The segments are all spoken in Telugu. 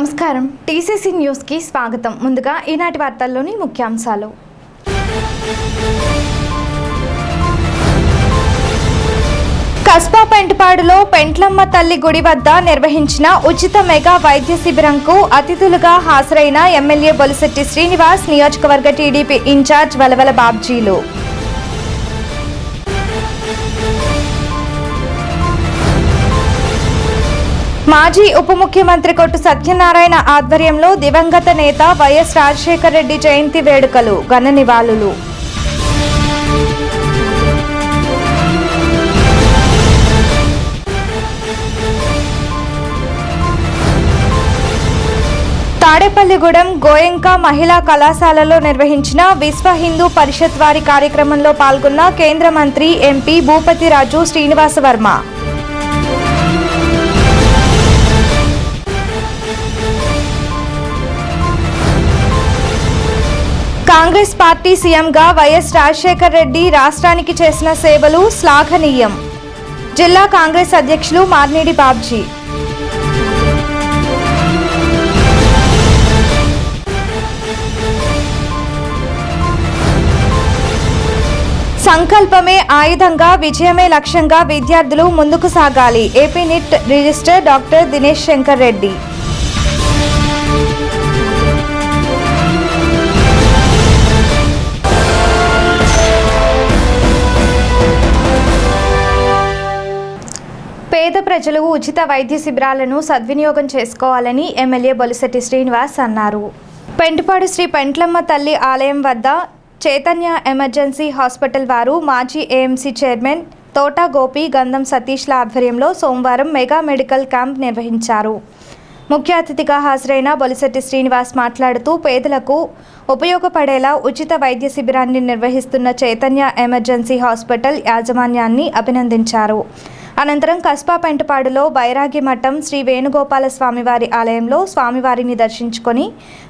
నమస్కారం టీసీసీ న్యూస్ కి స్వాగతం. ముందుగా ఈనాటి వార్తల్లోని ముఖ్యాంశాలు. కస్బా పెంటపాడులో పెంట్లమ్మ తల్లి గుడి వద్ద నిర్వహించిన ఉచిత మెగా వైద్య శిబిరంకు అతిథులుగా హాజరైన ఎమ్మెల్యే బొలిశెట్టి శ్రీనివాస్, నియోజకవర్గ టీడీపీ ఇన్ఛార్జ్ వలవల బాబ్జీలు. మాజీ ఉప ముఖ్యమంత్రి కొట్టు సత్యనారాయణ ఆధ్వర్యంలో దివంగత నేత వైఎస్ రాజశేఖర రెడ్డి జయంతి వేడుకలు, ఘన నివాళులు. తాడేపల్లిగూడెం గోయంక మహిళా కళాశాలలో నిర్వహించిన విశ్వ హిందూ పరిషత్ వారి కార్యక్రమంలో పాల్గొన్న కేంద్ర మంత్రి ఎంపీ భూపతిరాజు శ్రీనివాస వర్మ. కాంగ్రెస్ పార్టీ సీఎంగా వైఎస్ రాజశేఖర రెడ్డి రాష్ట్రానికి చేసిన సేవలు శ్లాఘనీయం. జిల్లా కాంగ్రెస్ అధ్యక్షులు మార్నేడి బాబ్జీ. సంకల్పమే ఆయుధంగా, విజయమే లక్ష్యంగా విద్యార్థులు ముందుకు సాగాలి. AP NIT register doctor Dinesh Shankar Reddy. పేద ప్రజలు ఉచిత వైద్య శిబిరాలను సద్వినియోగం చేసుకోవాలని ఎమ్మెల్యే బొలిశెట్టి శ్రీనివాస్ అన్నారు. పెంటపాడు శ్రీ పెంట్లమ్మ తల్లి ఆలయం వద్ద చైతన్య ఎమర్జెన్సీ హాస్పిటల్ వారు మాజీ ఏఎంసీ చైర్మన్ తోట గోపి, గంధం సతీష్ల ఆధ్వర్యంలో సోమవారం మెగా మెడికల్ క్యాంప్ నిర్వహించారు. ముఖ్య అతిథిగా హాజరైన బొలిశెట్టి శ్రీనివాస్ మాట్లాడుతూ పేదలకు ఉపయోగపడేలా ఉచిత వైద్య శిబిరాన్ని నిర్వహిస్తున్న చైతన్య ఎమర్జెన్సీ హాస్పిటల్ యాజమాన్యాన్ని అభినందించారు. అనంతరం కస్బా పెంటపాడులో బైరాగి మఠం శ్రీ వేణుగోపాల స్వామివారి ఆలయంలో స్వామివారిని దర్శించుకొని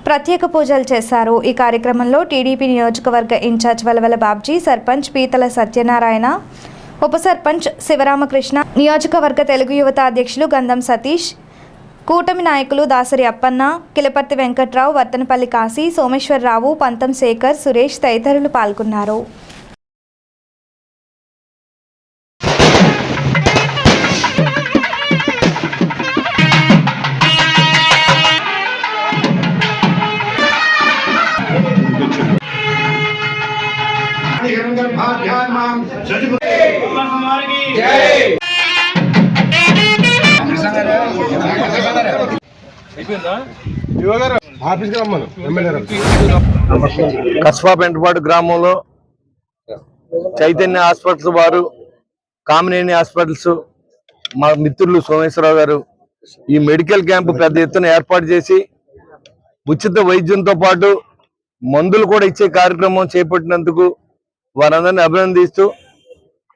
ప్రత్యేక పూజలు చేశారు. ఈ కార్యక్రమంలో టీడీపీ నియోజకవర్గ ఇన్ఛార్జ్ వలవల బాబ్జీ, సర్పంచ్ పీతల సత్యనారాయణ, ఉప సర్పంచ్ శివరామకృష్ణ, నియోజకవర్గ తెలుగు యువత అధ్యక్షులు గంధం సతీష్, కూటమి నాయకులు దాసరి అప్పన్న, కిలపర్తి వెంకట్రావు, వర్తనపల్లి కాశీ, సోమేశ్వరరావు, పంతం శేఖర్, సురేష్ తదితరులు పాల్గొన్నారు. కస్బా పెంటపాడు గ్రామంలో చైతన్య హాస్పిటల్స్ వారు, కామినేని హాస్పిటల్స్, మా మిత్రులు సోమేశ్వరరావు గారు ఈ మెడికల్ క్యాంపు పెద్ద ఎత్తున ఏర్పాటు చేసి ఉచిత వైద్యంతో పాటు మందులు కూడా ఇచ్చే కార్యక్రమం చేపట్టినందుకు వారందరినీ అభినందిస్తూ,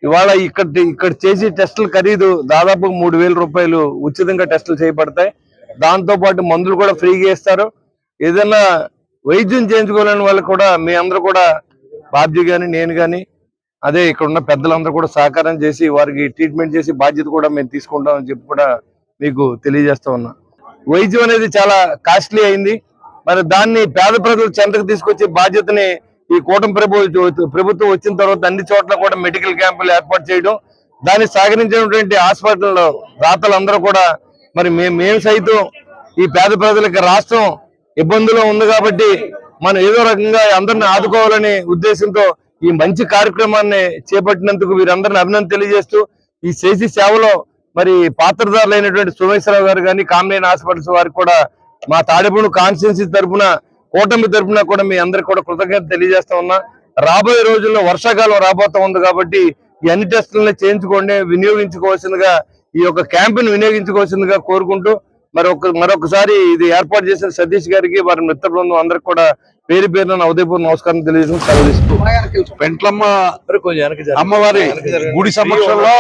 ఇవాళ ఇక్కడ చేసే టెస్టుల ఖరీదు దాదాపు 3,000 రూపాయలు ఉచితంగా టెస్టులు చేయబడతాయి. దాంతో పాటు మందులు కూడా ఫ్రీగా ఇస్తారు. ఏదైనా వైద్యం చేయించుకోలేని వాళ్ళకి కూడా మీ అందరూ కూడా, బాబ్జీ కానీ నేను కానీ, అదే ఇక్కడ ఉన్న పెద్దలందరూ కూడా సహకారం చేసి వారికి ట్రీట్మెంట్ చేసి బాధ్యత కూడా మేము తీసుకుంటామని చెప్పి కూడా మీకు తెలియజేస్తా ఉన్నా. వైద్యం అనేది చాలా కాస్ట్లీ అయింది. మరి దాన్ని పేద ప్రజలు చెంతకు తీసుకొచ్చే బాధ్యతని ఈ కూటమి ప్రభుత్వం వచ్చిన తర్వాత అన్ని చోట్ల కూడా మెడికల్ క్యాంపులు ఏర్పాటు చేయడం, దాన్ని సహకరించినటువంటి హాస్పిటల్ దాతలందరూ కూడా, మరి మేము సైతం ఈ పేద ప్రజలకి రాష్ట్రం ఇబ్బందులో ఉంది కాబట్టి మనం ఏదో రకంగా అందరిని ఆదుకోవాలనే ఉద్దేశంతో ఈ మంచి కార్యక్రమాన్ని చేపట్టినందుకు వీరందరిని అభినందన తెలియజేస్తూ, ఈ చేసి సేవలో మరి పాత్రదారులైనటువంటి సోమేశ్వరరావు గారు కానీ, కామినేని హాస్పిటల్స్ వారికి కూడా మా తాడేపల్లి కాన్స్టిట్యున్సీ తరఫున, కూటమి తరఫున కూడా మీ అందరికి కూడా కృతజ్ఞత తెలియజేస్తా ఉన్నా. రాబోయే రోజుల్లో వర్షాకాలం రాబోతా ఉంది కాబట్టి ఈ అన్ని టెస్టులను చేయించుకోండి, వినియోగించుకోవాల్సిందిగా, ఈ యొక్క క్యాంపును వినియోగించుకోవాల్సిందిగా కోరుకుంటూ మరొకసారి ఇది ఏర్పాటు చేసిన సతీష్ గారికి, వారి మిత్ర బృందం అందరికి కూడా పేరు పేరున ఉదయపూర్ నమస్కారం తెలియజేసి సెలవుస్తూ, పెంట్లమ్మ అమ్మవారి గుడి సమక్షంలో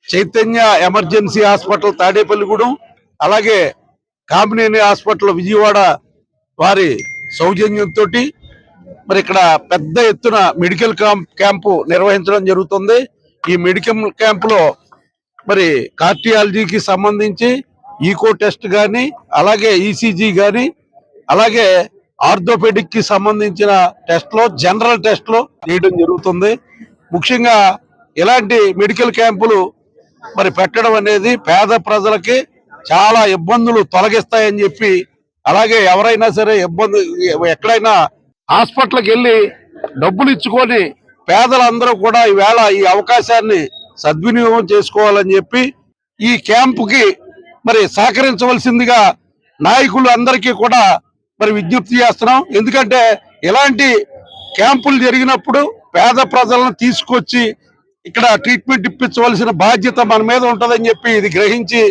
చైతన్య ఎమర్జెన్సీ హాస్పిటల్ తాడేపల్లిగూడెం, అలాగే కామినేని హాస్పిటల్ విజయవాడ వారి సౌజన్యంతో మరి ఇక్కడ పెద్ద ఎత్తున మెడికల్ క్యాంపు నిర్వహించడం జరుగుతుంది. ఈ మెడికల్ క్యాంపులో మరి కార్డియాలజీకి సంబంధించి ఈకో టెస్ట్ కానీ, అలాగే ఈసీజీ కానీ, అలాగే ఆర్థోపెడిక్ కి సంబంధించిన టెస్ట్లో, జనరల్ టెస్ట్లో చేయడం జరుగుతుంది. ముఖ్యంగా ఇలాంటి మెడికల్ క్యాంపులు మరి పెట్టడం అనేది పేద ప్రజలకి చాలా ఇబ్బందులు తొలగిస్తాయని చెప్పి, అలాగే ఎవరైనా సరే ఇబ్బంది ఎక్కడైనా హాస్పిటల్కి వెళ్ళి డబ్బులు ఇచ్చుకొని పేదలందరూ కూడా ఈవేళ ఈ అవకాశాన్ని సద్వినియోగం చేసుకోవాలని చెప్పి ఈ క్యాంపుకి మరి సహకరించవలసిందిగా నాయకులు అందరికీ కూడా మరి విజ్ఞప్తి చేస్తున్నాం. ఎందుకంటే ఇలాంటి క్యాంపులు జరిగినప్పుడు పేద ప్రజలను తీసుకొచ్చి ఇక్కడ ట్రీట్మెంట్ ఇప్పించవలసిన బాధ్యత మన మీద ఉంటుందని చెప్పి ఇది గ్రహించి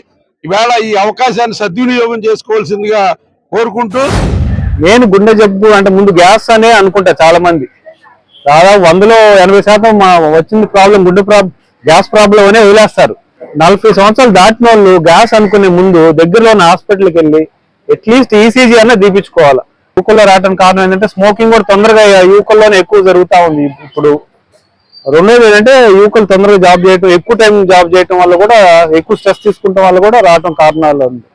ఈవేళ ఈ అవకాశాన్ని సద్వినియోగం చేసుకోవాల్సిందిగా కోరుకుంటూ, నేను గుండె జబ్బు అంటే ముందు గ్యాస్ అనే అనుకుంటా చాలా మంది, దాదాపు 100లో 80% వచ్చింది ప్రాబ్లం గ్యాస్ ప్రాబ్లం అనే వదిలేస్తారు. 40 సంవత్సరాలు దాటిన వాళ్ళు గ్యాస్ అనుకునే ముందు దగ్గరలో ఉన్న హాస్పిటల్కి వెళ్ళి అట్లీస్ట్ ఈసీజీ అన్న తీపించుకోవాలి. యువకుల్లో రావడానికి కారణం ఏంటంటే స్మోకింగ్ కూడా తొందరగా యువకుల్లోనే ఎక్కువ జరుగుతూ ఉంది ఇప్పుడు. రెండోది ఏంటంటే యువకులు తొందరగా జాబ్ చేయటం, ఎక్కువ టైం జాబ్ చేయటం వల్ల కూడా, ఎక్కువ స్ట్రెస్ తీసుకుంటాం వల్ల కూడా రావటం కారణాలు ఉంది.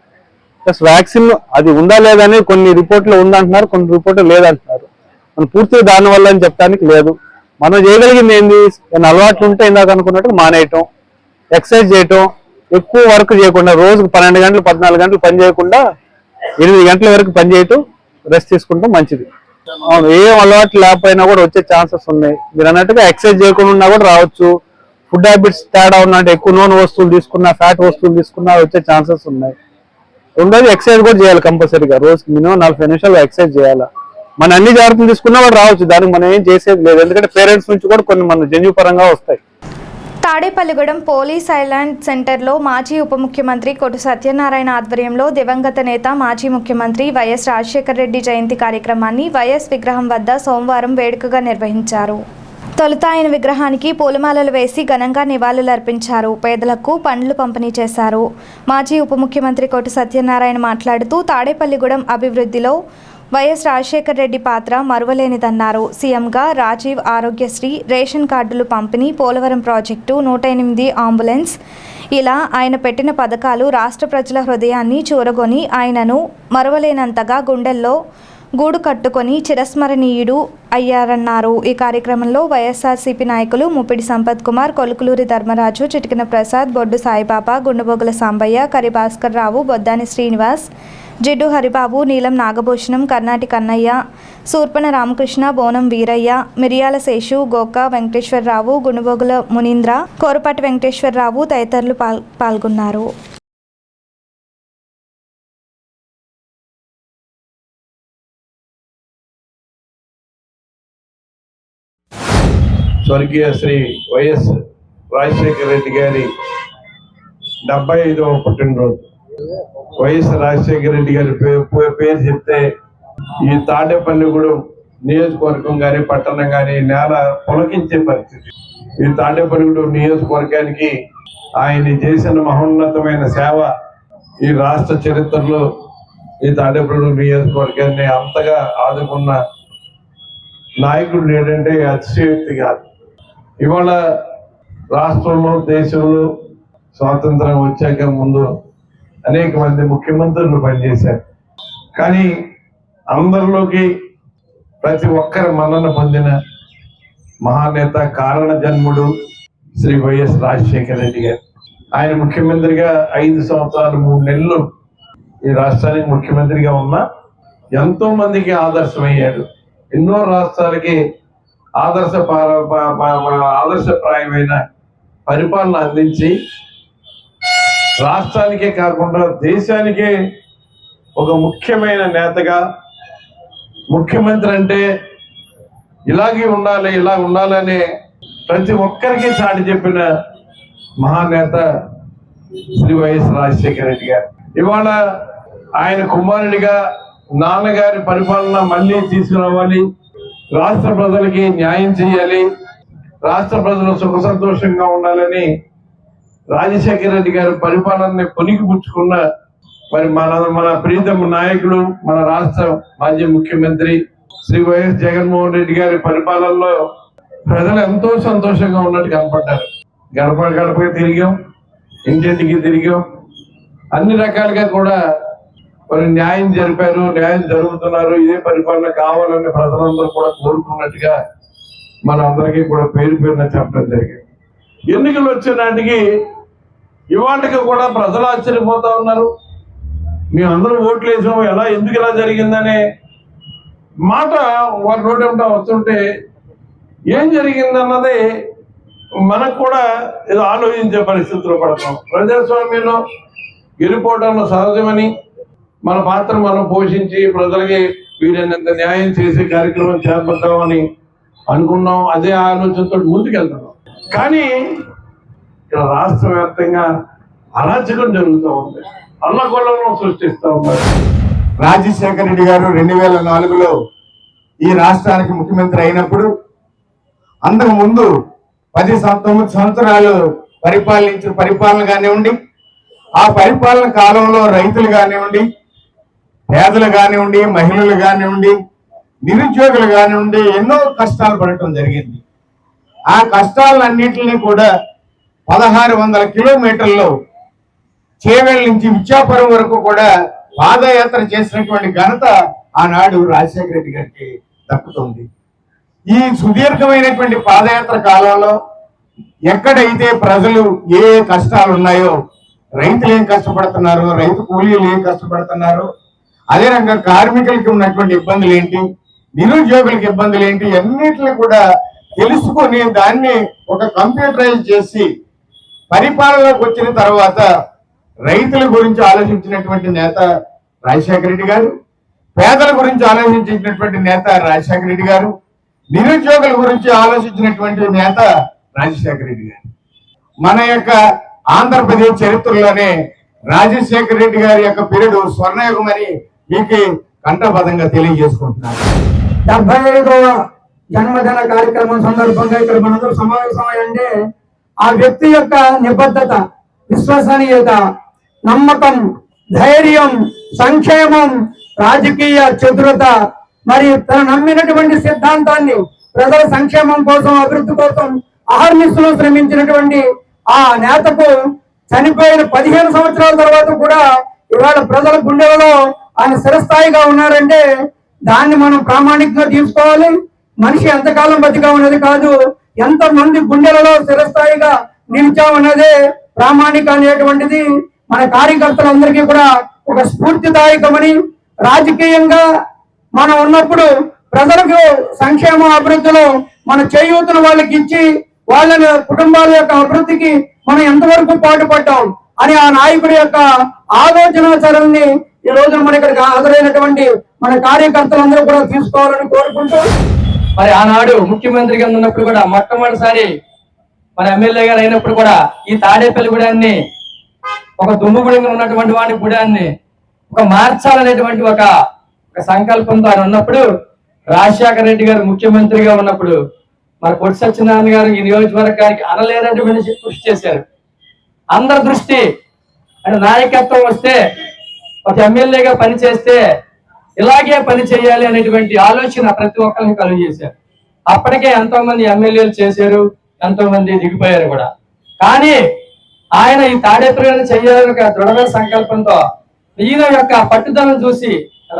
ప్లస్ వ్యాక్సిన్ అది ఉందా లేదని కొన్ని రిపోర్ట్లు ఉందంటున్నారు, కొన్ని రిపోర్ట్లు లేదంటున్నారు. మనం పూర్తిగా దానివల్ల అని చెప్పడానికి లేదు. మనం చేయగలిగింది ఏంది, అలవాట్లు ఉంటే ఇందాక అనుకున్నట్టు మానేయటం, ఎక్సర్సైజ్ చేయటం, ఎక్కువ వర్క్ చేయకుండా రోజుకు 12 గంటలు 14 గంటలు పని చేయకుండా 8 గంటల వరకు పని చేయటం, రెస్ట్ తీసుకుంటాం మంచిది. అవును, ఏం అలవాట్లు లేకపోయినా కూడా వచ్చే ఛాన్సెస్ ఉన్నాయి. మీరు అన్నట్టుగా ఎక్సర్సైజ్ చేయకుండా ఉన్నా కూడా రావచ్చు. ఫుడ్ హ్యాబిట్స్ తేడా ఉన్నట్టు ఎక్కువ నూనె వస్తువులు తీసుకున్నా, ఫ్యాట్ వస్తువులు తీసుకున్నా వచ్చే ఛాన్సెస్ ఉన్నాయి. రెండోది ఎక్సర్సైజ్ కూడా చేయాలి కంపల్సరీగా, రోజుకి మినిమం 40 నిమిషాలు ఎక్సర్సైజ్ చేయాలి. మన అన్ని జాగ్రత్తలు తీసుకున్నా కూడా రావచ్చు, దానికి మనం ఏం చేసేది లేదు. ఎందుకంటే పేరెంట్స్ నుంచి కూడా కొన్ని మన జన్యుపరంగా వస్తాయి. తాడేపల్లిగూడెం పోలీస్ ఐలాండ్ సెంటర్లో మాజీ ఉప ముఖ్యమంత్రి కొట్టు సత్యనారాయణ ఆధ్వర్యంలో దివంగత నేత మాజీ ముఖ్యమంత్రి వైఎస్ రాజశేఖర రెడ్డి జయంతి కార్యక్రమాన్ని వైఎస్ విగ్రహం వద్ద సోమవారం వేడుకగా నిర్వహించారు. తొలుత ఆయన విగ్రహానికి పూలమాలలు వేసి ఘనంగా నివాళులర్పించారు. పేదలకు పండ్లు పంపిణీ చేశారు. మాజీ ఉప ముఖ్యమంత్రి కొట్టు సత్యనారాయణ మాట్లాడుతూ తాడేపల్లిగూడెం అభివృద్ధిలో వైఎస్ రాజశేఖర రెడ్డి పాత్ర మరువలేనిదన్నారు. సీఎంగా రాజీవ్ ఆరోగ్యశ్రీ, రేషన్ కార్డులు పంపిణీ, పోలవరం ప్రాజెక్టు, 108 అంబులెన్స్, ఇలా ఆయన పెట్టిన పథకాలు రాష్ట్ర ప్రజల హృదయాన్ని చూరగొని ఆయనను మరువలేనంతగా గుండెల్లో గూడు కట్టుకొని చిరస్మరణీయుడు అయ్యారన్నారు. ఈ కార్యక్రమంలో వైఎస్ఆర్సీపీ నాయకులు ముప్పిడి సంపత్ కుమార్, కొలుకులూరి ధర్మరాజు, చిటికిన ప్రసాద్, బొడ్డు సాయిబాబా, గుండుబొగుల సాంబయ్య, కరి భాస్కర్ రావు, బొద్దాని శ్రీనివాస్, జిడ్డు హరిబాబు, నీలం నాగభూషణం, కర్ణాటి కన్నయ్య, సూర్పణ రామకృష్ణ, బోనం వీరయ్య, మిరియాల శేషు, గోక వెంకటేశ్వరరావు, గుండుబొగుల మునీంద్ర, కోరపాటి వెంకటేశ్వరరావు తదితరులు పాల్గొన్నారు. స్వర్గీయ శ్రీ వైఎస్ రాజశేఖర రెడ్డి గారి 75వ పుట్టినరోజు. వైఎస్ రాజశేఖర రెడ్డి గారి పేరు చెప్తే ఈ తాడేపల్లిగూడెం నియోజకవర్గం కానీ పట్టణం కానీ నేల పులకించే పరిస్థితి. ఈ తాడేపల్లిగూడెం నియోజకవర్గానికి ఆయన చేసిన మహోన్నతమైన సేవ ఈ రాష్ట్ర చరిత్రలో ఈ తాడేపల్లిగూడెం నియోజకవర్గాన్ని అంతగా ఆదుకున్న నాయకుడు లేడంటే అతిశయోక్తి కాదు. ఇవాళ రాష్ట్రంలో, దేశంలో స్వాతంత్రం వచ్చాక ముందు అనేక మంది ముఖ్యమంత్రులు పనిచేశారు. కానీ అందరిలోకి ప్రతి ఒక్కరి మన్నన పొందిన మహానేత, కారణ జన్ముడు శ్రీ వైఎస్ రాజశేఖర రెడ్డి గారు. ఆయన ముఖ్యమంత్రిగా 5 సంవత్సరాలు 3 నెలలు ఈ రాష్ట్రానికి ముఖ్యమంత్రిగా ఉన్నా ఎంతో మందికి ఆదర్శమయ్యాడు. ఎన్నో రాష్ట్రాలకి ఆదర్శప్రాయమైన పరిపాలన అందించి రాష్ట్రానికే కాకుండా దేశానికే ఒక ముఖ్యమైన నేతగా, ముఖ్యమంత్రి అంటే ఇలాగే ఉండాలి, ఇలా ఉండాలని ప్రతి ఒక్కరికి చాటి చెప్పిన మహానేత శ్రీ వైఎస్ రాజశేఖర రెడ్డి గారు. ఇవాళ ఆయన కుమారుడిగా నాన్నగారి పరిపాలన మళ్ళీ తీసుకురావాలి, రాష్ట్ర ప్రజలకి న్యాయం చేయాలి, రాష్ట్ర ప్రజలు సుఖ సంతోషంగా ఉండాలని రాజశేఖర రెడ్డి గారి పరిపాలనని పుణికిపుచ్చుకున్న మన ప్రీతమ నాయకుడు, మన రాష్ట్ర మాజీ ముఖ్యమంత్రి శ్రీ వైఎస్ జగన్మోహన్ రెడ్డి గారి పరిపాలనలో ప్రజలు ఎంతో సంతోషంగా ఉన్నట్టు కనపడ్డారు. గడప గడపకి తిరిగాం, ఇంటింటికి తిరిగాం, అన్ని రకాలుగా కూడా మరి న్యాయం జరిపారు, న్యాయం జరుగుతున్నారు. ఇదే పరిపాలన కావాలని ప్రజలందరూ కూడా కోరుకున్నట్టుగా మన అందరికీ కూడా పేరు పేరున చెప్పడం జరిగింది. ఎన్నికలు వచ్చే నాటికి ఇవాళకి కూడా ప్రజలు ఆశ్చర్యపోతా ఉన్నారు. మేమందరం ఓట్లు వేసాము, ఎందుకు ఇలా జరిగిందనే మాట వారి నోటంట వస్తుంటే ఏం జరిగిందన్నది మనకు కూడా ఏదో ఆలోచించే పరిస్థితుల్లో పడతాం. ప్రజాస్వామ్యంలో గెలిపోవడంలో సహజమని మన పాత్ర మనం పోషించి ప్రజలకి వీలైనంత న్యాయం చేసే కార్యక్రమం చేపడతామని అనుకున్నాం. అదే ఆలోచనతో ముందుకెళ్తున్నాం. కానీ ఇక్కడ రాష్ట్ర వ్యాప్తంగా అరాచకం జరుగుతూ ఉంది, అల్లకొల్లను సృష్టిస్తూ ఉన్నారు. రాజశేఖర రెడ్డి గారు 2004లో ఈ రాష్ట్రానికి ముఖ్యమంత్రి అయినప్పుడు అంతకు ముందు 19 సంవత్సరాలు పరిపాలించిన పరిపాలన కానివ్వండి, ఆ పరిపాలన కాలంలో రైతులు కానివ్వండి, పేదలు కానివ్వండి, మహిళలు కానివ్వండి, నిరుద్యోగులు కానివ్వండి ఎన్నో కష్టాలు పడటం జరిగింది. ఆ కష్టాలన్నింటినీ కూడా 1600 కిలోమీటర్లు చేవెళ్ళ నుంచి ఇచ్చాపురం వరకు కూడా పాదయాత్ర చేసినటువంటి ఘనత ఆనాడు రాజశేఖర రెడ్డి గారికి దక్కుతుంది. ఈ సుదీర్ఘమైనటువంటి పాదయాత్ర కాలంలో ఎక్కడైతే ప్రజలు ఏ కష్టాలు ఉన్నాయో, రైతులు ఏం కష్టపడుతున్నారో, రైతు కూలీలు ఏం కష్టపడుతున్నారో, అదే రకంగా కార్మికులకి ఉన్నటువంటి ఇబ్బందులు ఏంటి, నిరుద్యోగులకి ఇబ్బందులు ఏంటి, అన్నిటిని కూడా తెలుసుకొని దాన్ని ఒక కంప్యూటరైజ్ చేసి పరిపాలనలోకి వచ్చిన తర్వాత రైతుల గురించి ఆలోచించినటువంటి నేత రాజశేఖర రెడ్డి గారు, పేదల గురించి ఆలోచించినటువంటి నేత రాజశేఖర రెడ్డి గారు, నిరుద్యోగుల గురించి ఆలోచించినటువంటి నేత రాజశేఖర రెడ్డి గారు. మన యొక్క ఆంధ్రప్రదేశ్ చరిత్రలోనే రాజశేఖర రెడ్డి గారి యొక్క పీరియడ్ స్వర్ణయుగం అని మీకు కంఠబద్ధంగా తెలియజేసుకుంటున్నారు. 75వ జన్మదిన కార్యక్రమం సందర్భంగా ఇక్కడ మనందరూ సమావేశమయ్యంటే ఆ వ్యక్తి యొక్క నిబద్ధత, విశ్వసనీయత, నమ్మకం, ధైర్యం, సంక్షేమం, రాజకీయ చతురత, మరి తను నమ్మినటువంటి సిద్ధాంతాన్ని ప్రజల సంక్షేమం కోసం, అభివృద్ధి కోసం అహర్నిశలు శ్రమించినటువంటి ఆ నేతకు చనిపోయిన 15 సంవత్సరాల తర్వాత కూడా ఇవాళ ప్రజల గుండెలలో ఆయన స్థిరస్థాయిగా ఉన్నారంటే దాన్ని మనం ప్రామాణికంగా తీసుకోవాలి. మనిషి ఎంతకాలం బతిగా ఉన్నది కాదు, ఎంత మంది గుండెలలో స్థిరస్థాయిగా నిలిచామన్నదే ప్రామాణిక అనేటువంటిది మన కార్యకర్తలందరికీ కూడా ఒక స్ఫూర్తిదాయకమని, రాజకీయంగా మనం ఉన్నప్పుడు ప్రజలకు సంక్షేమ అభివృద్ధిలో మన చేయూతను వాళ్ళకి ఇచ్చి వాళ్ళ కుటుంబాల యొక్క అభివృద్ధికి మనం ఎంతవరకు పాటుపడ్డాం అని ఆ నాయకుడి యొక్క ఆలోచన సరళిని ఈ రోజు మన ఇక్కడికి హాజరైనటువంటి మన కార్యకర్తలందరూ కూడా తీసుకోవాలని కోరుకుంటూ, మరి ఆనాడు ముఖ్యమంత్రిగా ఉన్నప్పుడు కూడా మొట్టమొదటిసారి మన ఎమ్మెల్యే గారు అయినప్పుడు కూడా ఈ తాడేపల్లి గుడాన్ని, ఒక దుమ్ముగూడెంగా ఉన్నటువంటి వాడి గుడాన్ని ఒక మార్చాలనేటువంటి ఒక సంకల్పంతో ఆయన ఉన్నప్పుడు, రాజశేఖర రెడ్డి గారు ముఖ్యమంత్రిగా ఉన్నప్పుడు మన పొట్టి సత్యనారాయణ గారు ఈ నియోజకవర్గానికి అనలేనటువంటి కృషి చేశారు. అందరి దృష్టి అంటే నాయకత్వం వస్తే, ఒక ఎమ్మెల్యేగా పనిచేస్తే ఇలాగే పని చేయాలి అనేటువంటి ఆలోచన ప్రతి ఒక్కరికి కలుగజేశారు. అప్పటికే ఎంతో మంది ఎమ్మెల్యేలు చేశారు, ఎంతో మంది దిగిపోయారు కూడా. కానీ ఆయన ఈ తాడేపల్లి చేయాలని ఒక దృఢమైన సంకల్పంతో ఈయన యొక్క పట్టుదలను చూసి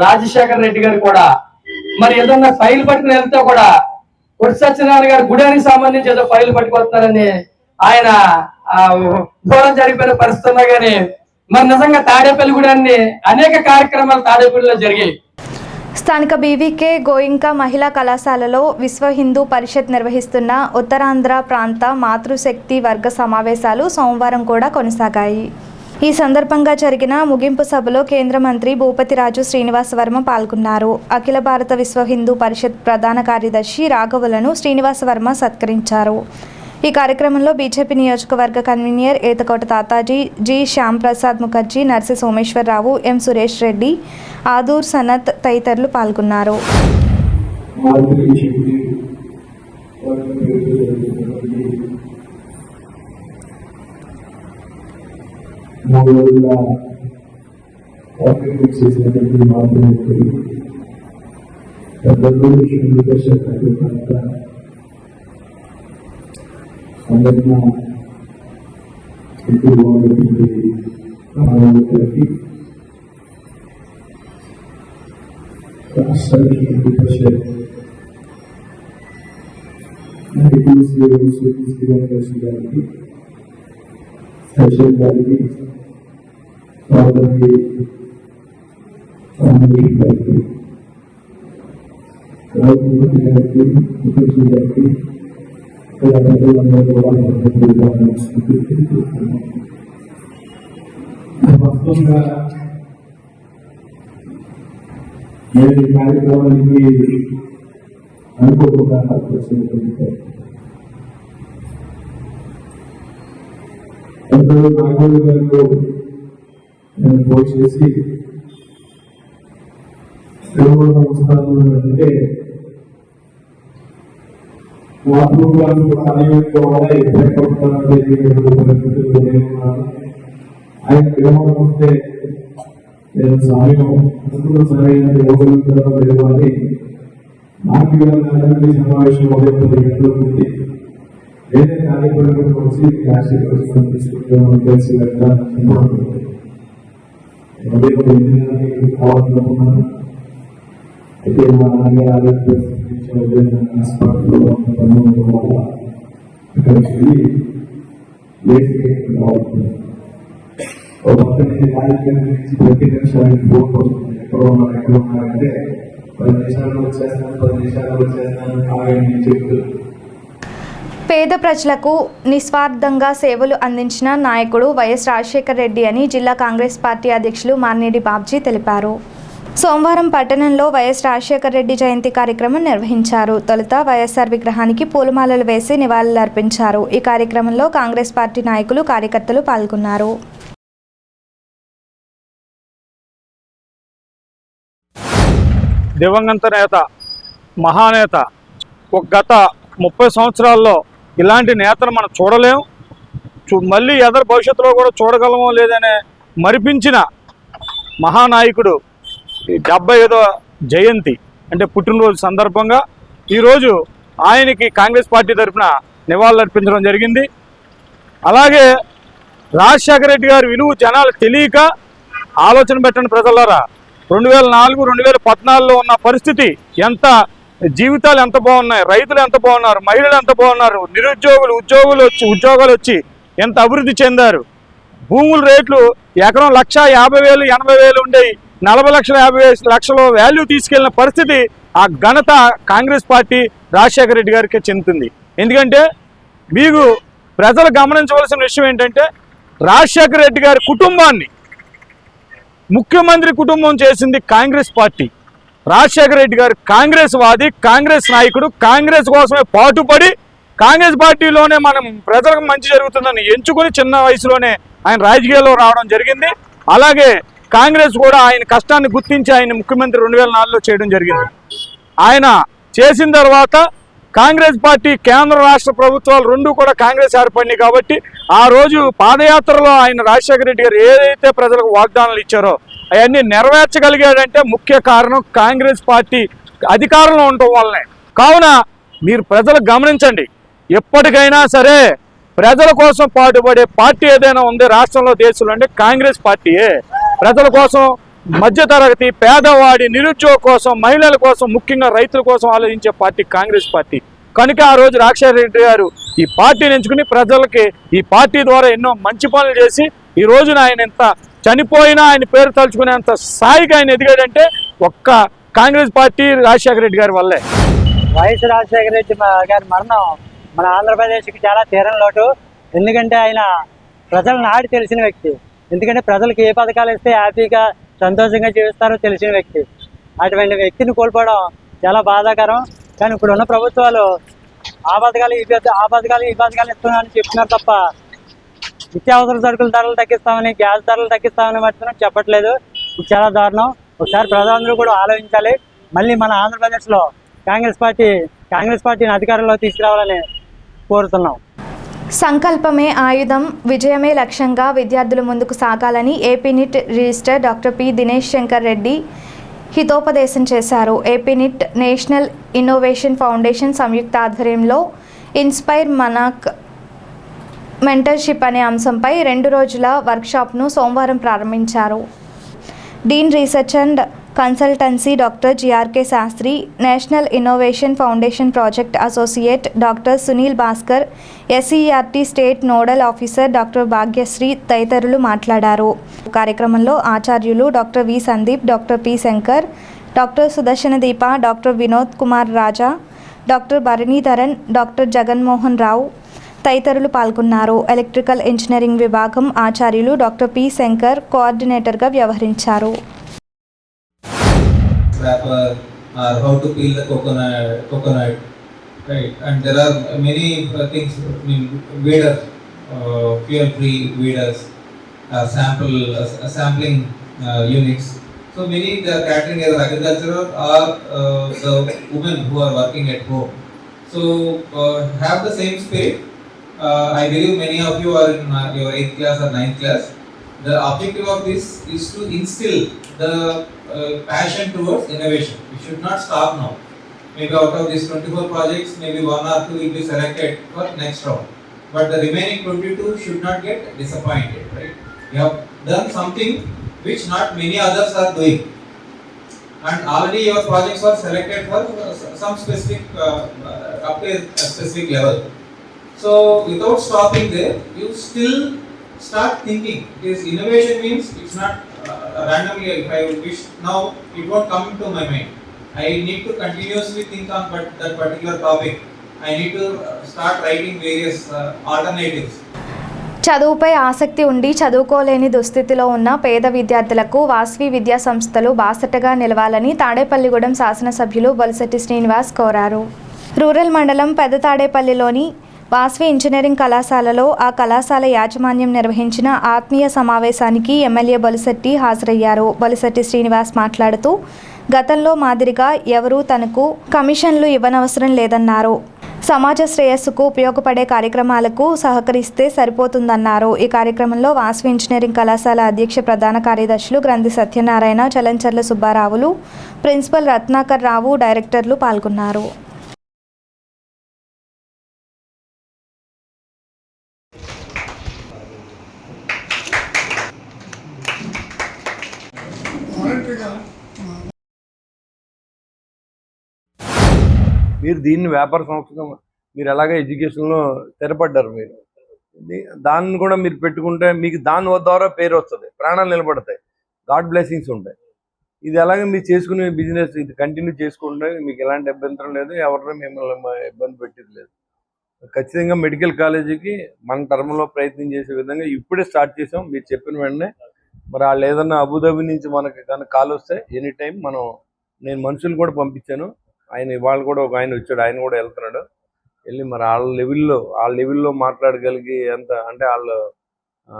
రాజశేఖర రెడ్డి గారు కూడా మరి ఏదన్నా ఫైల్ పట్టుకుని వెళ్తే కూడా పొట్టి సత్యనారాయణ గారు గుడానికి సంబంధించి ఏదో ఫైల్ పట్టుకొస్తారని ఆయన దూరం జరిగిపోయిన పరిస్థితి ఉన్నా కానీ మరి నిజంగా తాడేపల్లి గుడాన్ని అనేక కార్యక్రమాలు తాడేపల్లిలో జరిగాయి. స్థానిక బీవీకే గోయింకా మహిళా కళాశాలలో విశ్వ హిందూ పరిషత్ నిర్వహిస్తున్న ఉత్తరాంధ్ర ప్రాంత మాతృశక్తి వర్గ సమావేశాలు సోమవారం కూడా కొనసాగాయి. ఈ సందర్భంగా జరిగిన ముగింపు సభలో కేంద్ర మంత్రి భూపతిరాజు శ్రీనివాస్ వర్మ పాల్గొన్నారు. అఖిల భారత విశ్వ హిందూ పరిషత్ ప్రధాన కార్యదర్శి రాఘవులను శ్రీనివాస్ వర్మ సత్కరించారు. ఈ కార్యక్రమంలో బీజేపీ నియోజకవర్గ కన్వీనర్ ఏతకోట తాతాజీ, జి శ్యామ్ ప్రసాద్ ముఖర్జీ, నర్సి సోమేశ్వరరావు, ఎం సురేష్ రెడ్డి, ఆదూర్ సనత్ తదితరులు పాల్గొన్నారు. అందరికీ సమావేశానికి రాష్ట్రానికి పరిషత్ గారికి సచివ్ గారికి సోదరికి గారికి రాజమూర్తి గారికి ముఖర్జీ గారికి వాస్తవంగా నేను ఈ కార్యక్రమానికి అనుకోకుండా అందరూ నాగోలు గారు నేను ఫోన్ చేసి సంస్థలు అంటే ఆయన విరమణే నేను సమయం అందులో సరైన లేదు అని నాకు సమావేశం 10 గంటలకు ఉంది. వేరే కార్యక్రమం వచ్చి క్లాసిక్ తెలిసి కావాలనుకున్నాను. అయితే మా నాన్నగారు హాస్పిటల్లో అక్కడికి వెళ్ళి ఒక పక్కన కార్యక్రమం నుంచి ప్రతి నిమిషానికి ఫోన్ వస్తుంది. ఎక్కడ ఉన్నారంటే 10 నిమిషాల్లో వచ్చేస్తాను 10 నిమిషాల్లో వచ్చేస్తాను ఆగండి చెప్తూ. పేద ప్రజలకు నిస్వార్థంగా సేవలు అందించిన నాయకుడు వైఎస్ రాజశేఖర రెడ్డి అని జిల్లా కాంగ్రెస్ పార్టీ అధ్యక్షులు మార్నేడి బాబ్జీ తెలిపారు. సోమవారం పట్టణంలో వైఎస్ రాజశేఖర రెడ్డి జయంతి కార్యక్రమం నిర్వహించారు. తొలుత వైఎస్ఆర్ విగ్రహానికి పూలమాలలు వేసి నివాళులర్పించారు. ఈ కార్యక్రమంలో కాంగ్రెస్ పార్టీ నాయకులు కార్యకర్తలు పాల్గొన్నారు. దివంగత నేత, మహానేత, గత 30 సంవత్సరాల్లో ఇలాంటి నేతను మనం చూడలేం, మళ్ళీ ఎదరు భవిష్యత్తులో కూడా చూడగలమో లేదనే మరిపించిన మహానాయకుడు 75వ జయంతి అంటే పుట్టినరోజు సందర్భంగా ఈరోజు ఆయనకి కాంగ్రెస్ పార్టీ తరఫున నివాళులర్పించడం జరిగింది. అలాగే రాజశేఖర రెడ్డి గారి విలువ జనాలు తెలియక ఆలోచన పెట్టండి ప్రజలారా. 2004, 2014లో ఉన్న పరిస్థితి ఎంత, జీవితాలు ఎంత బాగున్నాయి, రైతులు ఎంత బాగున్నారు, మహిళలు ఎంత బాగున్నారు, నిరుద్యోగులు ఉద్యోగాలు వచ్చి ఎంత అభివృద్ధి చెందారు. భూముల రేట్లు ఎకరం 1,50,000, 80,000 ఉండేవి 40,50,000 వాల్యూ తీసుకెళ్లిన పరిస్థితి ఆ ఘనత కాంగ్రెస్ పార్టీ రాజశేఖర రెడ్డి గారికి చెందుతుంది. ఎందుకంటే మీకు ప్రజలు గమనించవలసిన విషయం ఏంటంటే రాజశేఖర రెడ్డి గారి కుటుంబాన్ని ముఖ్యమంత్రి కుటుంబం చేసింది కాంగ్రెస్ పార్టీ. రాజశేఖర రెడ్డి గారు కాంగ్రెస్ వాది, కాంగ్రెస్ నాయకుడు, కాంగ్రెస్ కోసమే పాటుపడి కాంగ్రెస్ పార్టీలోనే మనం ప్రజలకు మంచి జరుగుతుందని ఎంచుకుని చిన్న వయసులోనే ఆయన రాజకీయాల్లో రావడం జరిగింది. అలాగే కాంగ్రెస్ కూడా ఆయన కష్టాన్ని గుర్తించి ఆయన ముఖ్యమంత్రి 2004లో చేయడం జరిగింది. ఆయన చేసిన తర్వాత కాంగ్రెస్ పార్టీ కేంద్ర రాష్ట్ర ప్రభుత్వాలు రెండు కూడా కాంగ్రెస్ ఏర్పడినాయి కాబట్టి ఆ రోజు పాదయాత్రలో ఆయన రాజశేఖర రెడ్డి గారు ఏదైతే ప్రజలకు వాగ్దానాలు ఇచ్చారో అవన్నీ నెరవేర్చగలిగాడంటే ముఖ్య కారణం కాంగ్రెస్ పార్టీ అధికారంలో ఉండటం వల్లనే. కావున మీరు ప్రజలు గమనించండి, ఎప్పటికైనా సరే ప్రజల కోసం పాటుపడే పార్టీ ఏదైనా ఉంది రాష్ట్రంలో దేశంలో అంటే కాంగ్రెస్ పార్టీయే. ప్రజల కోసం, మధ్యతరగతి, పేదవాడి, నిరుద్యోగ కోసం, మహిళల కోసం, ముఖ్యంగా రైతుల కోసం ఆలోచించే పార్టీ కాంగ్రెస్ పార్టీ. కనుక ఆ రోజు రాజశేఖర రెడ్డి గారు ఈ పార్టీని ఎంచుకుని ప్రజలకి ఈ పార్టీ ద్వారా ఎన్నో మంచి పనులు చేసి ఈ రోజున ఆయన ఎంత చనిపోయినా ఆయన పేరు తలుచుకునేంత స్థాయికి ఆయన ఎదిగాడంటే ఒక్క కాంగ్రెస్ పార్టీ రాజశేఖర రెడ్డి గారి వల్లే. వైఎస్ రాజశేఖర రెడ్డి గారి మరణం మన ఆంధ్రప్రదేశ్కి చాలా తీరని లోటు. ఎందుకంటే ఆయన ప్రజల నాడి తెలిసిన వ్యక్తి. ఎందుకంటే ప్రజలకు ఏ పథకాలు ఇస్తే హ్యాపీగా సంతోషంగా జీవిస్తారో తెలిసిన వ్యక్తి. అటువంటి వ్యక్తిని కోల్పోవడం చాలా బాధాకరం. కానీ ఇప్పుడున్న ప్రభుత్వాలు ఆ పథకాలు ఈ పథకాలు ఇస్తున్నామని చెప్తున్నారు తప్ప నిత్యావసర సరుకుల ధరలు తగ్గిస్తామని, గ్యాస్ ధరలు తగ్గిస్తామని మాత్రం చెప్పట్లేదు. ఇది చాలా దారుణం. ఒకసారి ప్రజలందరూ కూడా ఆలోచించాలి. మళ్ళీ మన ఆంధ్రప్రదేశ్లో కాంగ్రెస్ పార్టీని అధికారంలో తీసుకురావాలని కోరుతున్నాం. సంకల్పమే ఆయుధం, విజయమే లక్ష్యంగా విద్యార్థులు ముందుకు సాగాలని AP NIT register doctor P Dinesh Shankar Reddy హితోపదేశం చేశారు. AP NIT national innovation foundation సంయుక్త ఆధ్వర్యంలో ఇన్స్పైర్ మనాక్ మెంటర్షిప్ అనే అంశంపై 2 రోజుల వర్క్షాప్ను సోమవారం ప్రారంభించారు. Dean research and consultancy doctor GRK Sastry, national innovation foundation project associate doctor Sunil Bhaskar, SERT state nodal officer doctor Bhagyashree తదితరులు మాట్లాడారు. కార్యక్రమంలో ఆచార్యులు doctor V Sandeep, doctor P Shankar, doctor Sudarshana Deepa, doctor Vinod Kumar Raja, doctor Bharanidharan, doctor Jaganmohan Rao తదితరులు పాల్గొన్నారు. ఎలక్ట్రికల్ ఇంజనీరింగ్ విభాగం ఆచార్యులు డాక్టర్ పి శంకర్ కోఆర్డినేటర్గా వ్యవహరించారు. Wrapper or how to peel the coconut, right? And there are many things. I mean, weeder, fuel-free weeders, sampling units. So many they are catering either agricultural or the women who are working at home. So have the same spirit. I believe many of you are in your 8th class or 9th class. The objective of this is to instill the passion towards innovation. We should not stop now. Maybe out of these 24 projects, maybe 1 or 2 will be selected for next round. But the remaining 22 should not get disappointed, right? You have done something which not many others are doing. And already your projects are selected for some specific, up to a specific level. So without stopping there, you still start thinking. This innovation means it's not randomly. If I wish now, it won't come into my mind. I need to continuously think on that particular topic. I need to start writing various alternatives. చదువుపై ఆసక్తి ఉండి చదువుకోలేని దుస్థితిలో ఉన్న పేద విద్యార్థులకు వాస్వి విద్యా సంస్థలు బాసటగా నిలవాలని తాడేపల్లిగూడెం శాసనసభ్యులు బొలిశెట్టి శ్రీనివాస్ కోరారు. రూరల్ మండలం పెద్ద తాడేపల్లిలోని వాస్వి ఇంజనీరింగ్ కళాశాలలో ఆ కళాశాల యాజమాన్యం నిర్వహించిన ఆత్మీయ సమావేశానికి ఎమ్మెల్యే బొలిశెట్టి హాజరయ్యారు. బొలిశెట్టి శ్రీనివాస్ మాట్లాడుతూ గతంలో మాదిరిగా ఎవరూ తనకు కమిషన్లు ఇవ్వనవసరం లేదన్నారు. సమాజ శ్రేయస్సుకు ఉపయోగపడే కార్యక్రమాలకు సహకరిస్తే సరిపోతుందన్నారు. ఈ కార్యక్రమంలో వాస్వి ఇంజనీరింగ్ కళాశాల అధ్యక్ష ప్రధాన కార్యదర్శులు గ్రంథి సత్యనారాయణ, చలంచర్ల సుబ్బారావులు, ప్రిన్సిపల్ రత్నాకర్ రావు, డైరెక్టర్లు పాల్గొన్నారు. మీరు దీన్ని వ్యాపార సంస్థగా మీరు ఎలాగ ఎడ్యుకేషన్లో స్థిరపడ్డారు. మీరు దాన్ని కూడా మీరు పెట్టుకుంటే మీకు దాని ద్వారా పేరు వస్తుంది, ప్రాణాలు నిలబడతాయి, గాడ్ బ్లెస్సింగ్స్ ఉంటాయి. ఇది ఎలాగ మీరు చేసుకునే బిజినెస్ ఇది కంటిన్యూ చేసుకుంటే మీకు ఎలాంటి అభ్యంతరం లేదు, ఎవరిని మిమ్మల్ని ఇబ్బంది పెట్టేది లేదు. ఖచ్చితంగా మెడికల్ కాలేజీకి మన టర్మ్లో ప్రయత్నం చేసే విధంగా ఇప్పుడే స్టార్ట్ చేసాం. మీరు చెప్పిన వెంటనే మరి వాళ్ళు ఏదన్నా అబుదాబి నుంచి మనకి కానీ కాల్ వస్తే ఎనీ టైం నేను మనుషులు కూడా పంపించాను. ఆయన ఇవాళ కూడా ఒక ఆయన వచ్చాడు, ఆయన కూడా వెళ్తున్నాడు. వెళ్ళి మరి వాళ్ళ లెవెల్లో మాట్లాడగలిగి ఎంత అంటే వాళ్ళు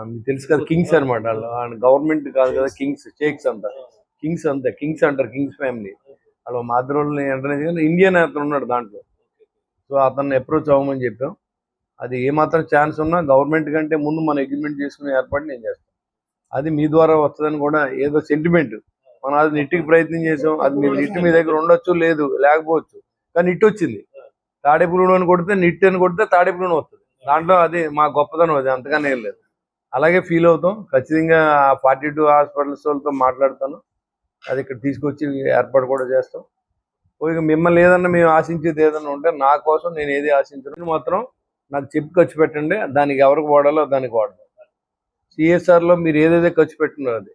మీకు తెలుసు కదా, కింగ్స్ అనమాట. వాళ్ళు గవర్నమెంట్ కాదు కదా, కింగ్స్, షేక్స్ అంతా కింగ్స్ అంటారు, కింగ్స్ ఫ్యామిలీ. వాళ్ళు మాధ్రోల్ని ఎంటర్ ఇండియన్ అతను ఉన్నాడు దాంట్లో. సో అతన్ని అప్రోచ్ అవ్వమని చెప్పాం. అది ఏమాత్రం ఛాన్స్ ఉన్నా గవర్నమెంట్ కంటే ముందు మనం అగ్రిమెంట్ చేసుకునే ఏర్పాటు నేను చేస్తాను. అది మీ ద్వారా వస్తుందని కూడా ఏదో సెంటిమెంట్, మనం అది నెట్టికి ప్రయత్నం చేసాం. అది మీ నిట్టు మీ దగ్గర ఉండొచ్చు, లేకపోవచ్చు, కానీ నిట్టు వచ్చింది. తాడేపల్లిగూడెం అని కొడితే నిట్టు అని కొడితే తాడేపల్లిగూడెం వస్తుంది. దాంట్లో అది మా గొప్పతనం, అది అంతగానే ఏం లేదు. అలాగే ఫీల్ అవుతాం. ఖచ్చితంగా 42 హాస్పిటల్స్ వాళ్ళతో మాట్లాడతాను, అది ఇక్కడ తీసుకొచ్చి ఏర్పాటు కూడా చేస్తాం. ఇక మిమ్మల్ని ఏదన్నా మేము ఆశించేది ఏదన్నా ఉంటే నా కోసం నేను ఏది ఆశించను, మాత్రం నాకు చెప్పి ఖర్చు పెట్టండి. దానికి ఎవరికి వాడాలో దానికి వాడదాం. సిఎస్ఆర్లో మీరు ఏదైతే ఖర్చు పెట్టినారో అది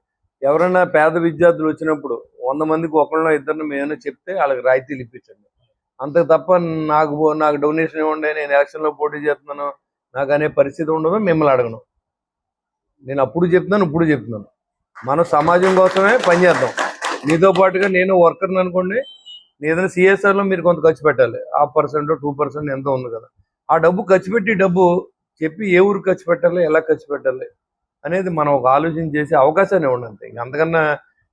ఎవరైనా పేద విద్యార్థులు వచ్చినప్పుడు 100 మందికి ఒకళ్ళనో ఇద్దరిని మేమైనా చెప్తే వాళ్ళకి రాయితీలు ఇప్పించండి. అంతే తప్ప నాకు డొనేషన్ ఇవ్వండి, నేను ఎలక్షన్లో పోటీ చేస్తున్నాను నాకు అనే పరిస్థితి ఉండదు. మిమ్మల్ని అడగను. నేను అప్పుడు చెప్తున్నాను, ఇప్పుడు చెప్తున్నాను. మనం సమాజం కోసమే పనిచేద్దాం. మీతో పాటుగా నేను వర్కర్ని అనుకోండి, ఏదైనా సిఎస్ఆర్లో మీరు కొంత ఖర్చు పెట్టాలి. 1% 2% ఎంతో ఉంది కదా, ఆ డబ్బు ఖర్చు పెట్టి డబ్బు చెప్పి ఏ ఊరు ఖర్చు పెట్టాలి, ఎలా ఖర్చు పెట్టాలి అనేది మనం ఒక ఆలోచన చేసే అవకాశాన్ని ఇవ్వండి. అంతే, అంతకన్నా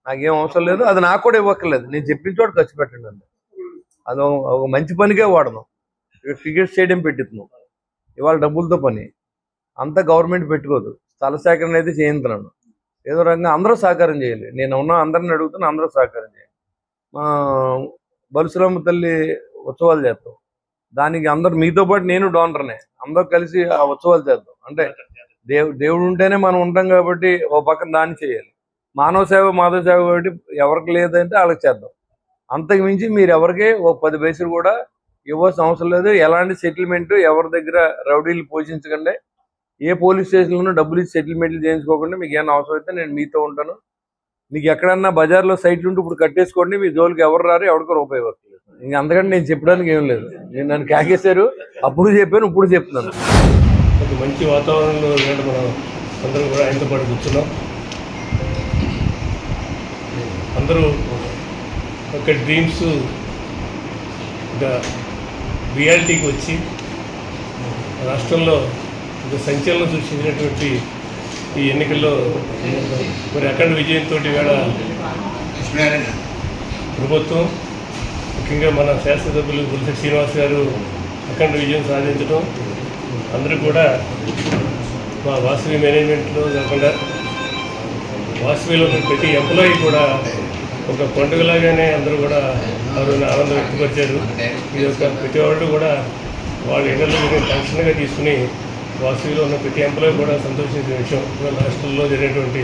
నాకేం అవసరం లేదు. అది నాకు కూడా ఇవ్వక్కర్లేదు, నేను చెప్పిన చోట ఖర్చు పెట్టండి అంతే. అది ఒక మంచి పనికే వాడదాం. ఇక్కడ క్రికెట్ స్టేడియం పెట్టిస్తున్నాం, ఇవాళ డబ్బులతో పని అంతా గవర్నమెంట్ పెట్టుకోదు. స్థల సేకరణ అయితే చేయించున్నాను, ఏదో రకంగా అందరూ సహకారం చేయాలి. నేను ఉన్న అందరిని అడుగుతున్నా, అందరూ సహకారం చేయాలి. మా బలుసులమ్మ తల్లి ఉత్సవాలు చేస్తాం, దానికి అందరు మీతో పాటు నేను డోనర్నే, అందరూ కలిసి ఆ ఉత్సవాలు చేద్దాం. అంటే దేవుడు ఉంటేనే మనం ఉంటాం కాబట్టి ఓ పక్కన దాన్ని చేయాలి. మానవ సేవ మాధవ సేవ కాబట్టి ఎవరికి లేదంటే వాళ్ళకి చేద్దాం. అంతకు మించి మీరు ఎవరికి ఓ 10 పైసలు కూడా ఇవ్వాల్సిన అవసరం లేదు. ఎలాంటి సెటిల్మెంట్ ఎవరి దగ్గర రౌడీలు పోషించకండి. ఏ పోలీస్ స్టేషన్లోనూ డబ్బులు ఇచ్చి సెటిల్మెంట్లు చేయించుకోకుండా మీకు ఏమైనా అవసరం అయితే నేను మీతో ఉంటాను. మీకు ఎక్కడన్నా బజార్లో సైట్లు ఉంటే ఇప్పుడు కట్టేసుకోండి. మీ జోలికి ఎవరు రారు, ఎవరికో రూపాయి ఇవ్వట్లేదు. ఇంకా అంతకంటే నేను చెప్పడానికి ఏం లేదు. నేను నన్ను కాకేశారు, అప్పుడు చెప్పాను, ఇప్పుడు చెప్తున్నాను. ఒక మంచి వాతావరణంలో మనం అందరం కూడా ఆయనతో పాటు కూర్చున్నాం. అందరూ ఒక డ్రీమ్స్ రియాలిటీకి వచ్చి రాష్ట్రంలో ఒక సంచలనం సృష్టించినటువంటి ఈ ఎన్నికల్లో మరి అఖండ విజయంతో వేళ ప్రభుత్వం, ముఖ్యంగా మన శాసనసభ్యులు బొలిశెట్టి శ్రీనివాస్ గారు అఖండ విజయం సాధించడం అందరూ కూడా మా వాసవి మేనేజ్మెంట్లో కాకుండా వాసవిలో ప్రతి ఎంప్లాయీ కూడా ఒక పండుగలాగానే అందరూ కూడా ఆనందం వ్యక్తపరిచారు. ఈ యొక్క ప్రతి వాళ్ళు కూడా వాళ్ళ ఇళ్లలో టెన్షన్గా తీసుకుని వాసవిలో ఉన్న ప్రతి ఎంప్లాయీ కూడా సంతోషించిన విషయం రాష్ట్రంలో జరిగినటువంటి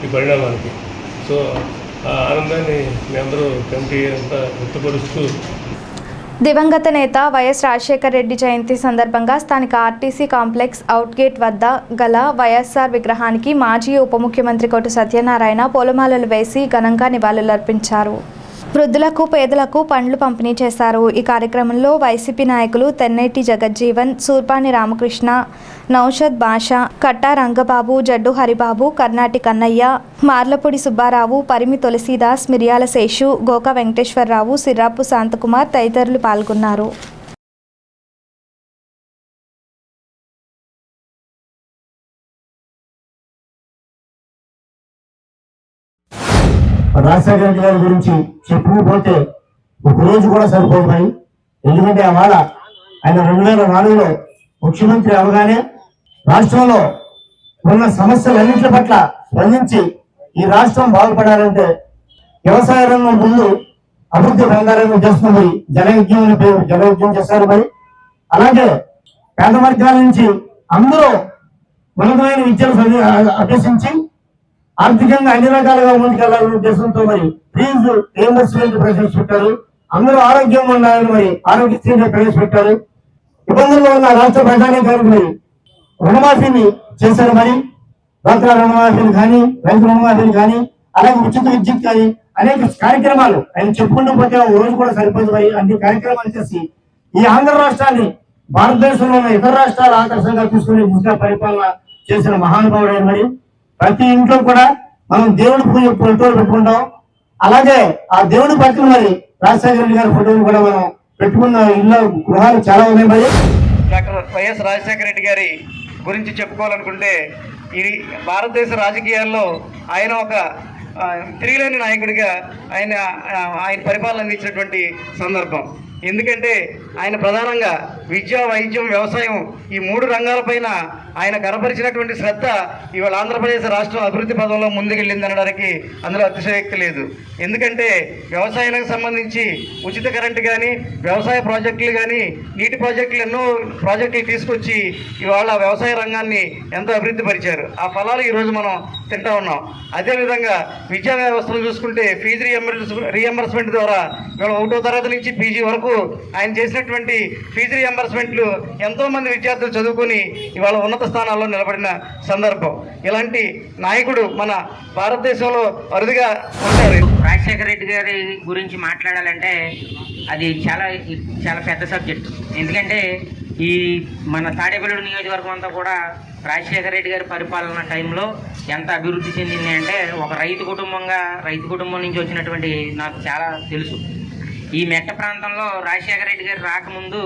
ఈ పరిణామానికి. సో ఆ ఆనందాన్ని మీ అందరూ కమిటీ అంతా వ్యక్తపరుస్తూ దివంగత నేత వైఎస్ రాజశేఖర రెడ్డి జయంతి సందర్భంగా స్థానిక ఆర్టీసీ కాంప్లెక్స్ అవుట్గేట్ వద్ద గల వైఎస్ఆర్ విగ్రహానికి మాజీ ఉప ముఖ్యమంత్రి కొట్టు సత్యనారాయణ పూలమాలలు వేసి ఘనంగా నివాళులర్పించారు. వృద్ధులకు పేదలకు పండ్లు పంపిణీ చేశారు. ఈ కార్యక్రమంలో వైసీపీ నాయకులు తెన్నేటి జగజ్జీవన్, సూర్పాని రామకృష్ణ, నౌషద్ బాషా, కట్టా రంగబాబు, జడ్డు హరిబాబు, కర్నాటి కన్నయ్య, మార్లపూడి సుబ్బారావు, పరిమి తులసీదాస్, మిర్యాల శేషు, గోక వెంకటేశ్వరరావు, సిర్రాపు శాంతకుమార్ తదితరులు పాల్గొన్నారు. రాజశేఖర రెడ్డి గారి గురించి చెప్పుకుపోతే ఒక రోజు కూడా సరిపోతాయి. ఎందుకంటే అవాళ ఆయన 2004లో ముఖ్యమంత్రి అవగానే రాష్ట్రంలో ఉన్న సమస్యలన్నింటి పట్ల స్పందించి ఈ రాష్ట్రం బాగుపడాలంటే వ్యవసాయ రంగం ముందు అభివృద్ధి పొందాలని ఉద్దేశం మరి జనయజ్ఞం చేశారు. మరి అలాగే పేద వర్గాల నుంచి అందరూ ఉన్నతమైన విద్యను అభ్యసించి ఆర్థికంగా అన్ని రకాలుగా ముందుకెళ్లాలనే ఉద్దేశంతో మరి ఫీజు రియంబర్స్మెంట్ ప్రవేశపెట్టారు. అందరూ ఆరోగ్యంగా ఉండాలని మరి ఆరోగ్యశ్రీని ప్రవేశపెట్టారు. ఇబ్బందుల్లో ఉన్న రాష్ట్ర ప్రజానీకానికి మరి రుణమాఫీని చేశారు. మరి డ్వాక్రా రుణమాఫీని కానీ, రైతు రుణమాఫీని కానీ, అలాగే ఉచిత విద్యుత్ కానీ అనేక కార్యక్రమాలు ఆయన చెప్పుకుంటూ పోతే ఒక రోజు కూడా సరిపోదు. మరి అన్ని కార్యక్రమాలు చేసి ఈ ఆంధ్ర రాష్ట్రాన్ని భారతదేశంలో ఉన్న ఇతర రాష్ట్రాల ఆకర్షణగా తీసుకుని ముఖ్య పరిపాలన చేసిన మహానుభావుడు. మరి ప్రతి ఇంట్లో కూడా మనం దేవుడి పూజ ఫోటోలు పెట్టుకుంటాం. అలాగే ఆ దేవుడి పక్కన మరి రాజశేఖర రెడ్డి గారి ఫోటోలు కూడా మనం పెట్టుకున్న ఇళ్ళ గృహాలు చాలా ఉన్నాయి. మరి డాక్టర్ వైఎస్ రాజశేఖర రెడ్డి గారి గురించి చెప్పుకోవాలనుకుంటే ఈ భారతదేశ రాజకీయాల్లో ఆయన ఒక తిరిగిలేని నాయకుడిగా ఆయన పరిపాలన అందించినటువంటి సందర్భం. ఎందుకంటే ఆయన ప్రధానంగా విద్య, వైద్యం, వ్యవసాయం ఈ 3 రంగాలపైన ఆయన కనపరిచినటువంటి శ్రద్ధ ఇవాళ ఆంధ్రప్రదేశ్ రాష్ట్రం అభివృద్ధి పదంలో ముందుకెళ్ళిందనడానికి అందులో అతిశయోక్తి లేదు. ఎందుకంటే వ్యవసాయానికి సంబంధించి ఉచిత కరెంటు కానీ, వ్యవసాయ ప్రాజెక్టులు కానీ, నీటి ప్రాజెక్టులు ఎన్నో ప్రాజెక్టులు తీసుకొచ్చి ఇవాళ వ్యవసాయ రంగాన్ని ఎంతో అభివృద్ధి పరిచారు. ఆ ఫలాలు ఈరోజు మనం తింటా ఉన్నాం. అదేవిధంగా విద్యా వ్యవస్థను చూసుకుంటే ఫీజు రియంబర్స్మెంట్ ద్వారా ఇవాళ 1వ తరగతి నుంచి పీజీ వరకు ఆయన చేసినటువంటి ఫీజు రియంబర్స్మెంట్లు ఎంతో మంది విద్యార్థులు చదువుకుని ఇవాళ ఉన్నత స్థానాల్లో నిలబడిన సందర్భం. ఇలాంటి నాయకుడు మన భారతదేశంలో అరుదుగా ఉంటారు. రాజశేఖర రెడ్డి గారి గురించి మాట్లాడాలంటే అది చాలా పెద్ద సబ్జెక్ట్. ఎందుకంటే ఈ మన తాడేపల్లి నియోజకవర్గం అంతా కూడా రాజశేఖర రెడ్డి గారి పరిపాలన టైంలో ఎంత అభివృద్ధి చెందింది అంటే ఒక రైతు కుటుంబం నుంచి వచ్చినటువంటి నాకు చాలా తెలుసు. ఈ మెట్ట ప్రాంతంలో రాజశేఖర రెడ్డి గారు రాకముందు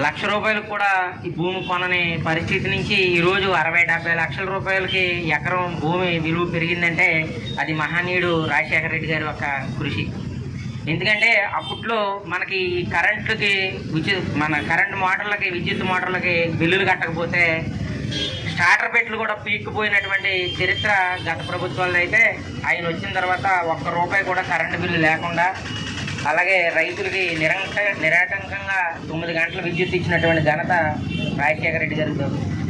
₹1,00,000 కూడా ఈ భూమి కొనని పరిస్థితి నుంచి ఈరోజు 60-70 లక్షల రూపాయలకి ఎకరం భూమి విలువ పెరిగిందంటే అది మహనీయుడు రాజశేఖర రెడ్డి గారి యొక్క కృషి. ఎందుకంటే అప్పట్లో మనకి కరెంటు మోటార్లకి, విద్యుత్ మోటార్లకి బిల్లులు కట్టకపోతే స్టార్టర్ పెట్లు కూడా పీక్కుపోయినటువంటి చరిత్ర గత ప్రభుత్వాల్లో అయితే ఆయన వచ్చిన తర్వాత ₹1 కూడా కరెంటు బిల్లు లేకుండా, అలాగే రైతులకి నిరాటంకంగా 9 గంటల విద్యుత్ ఇచ్చినటువంటి ఘనత రాజశేఖర రెడ్డి గారికి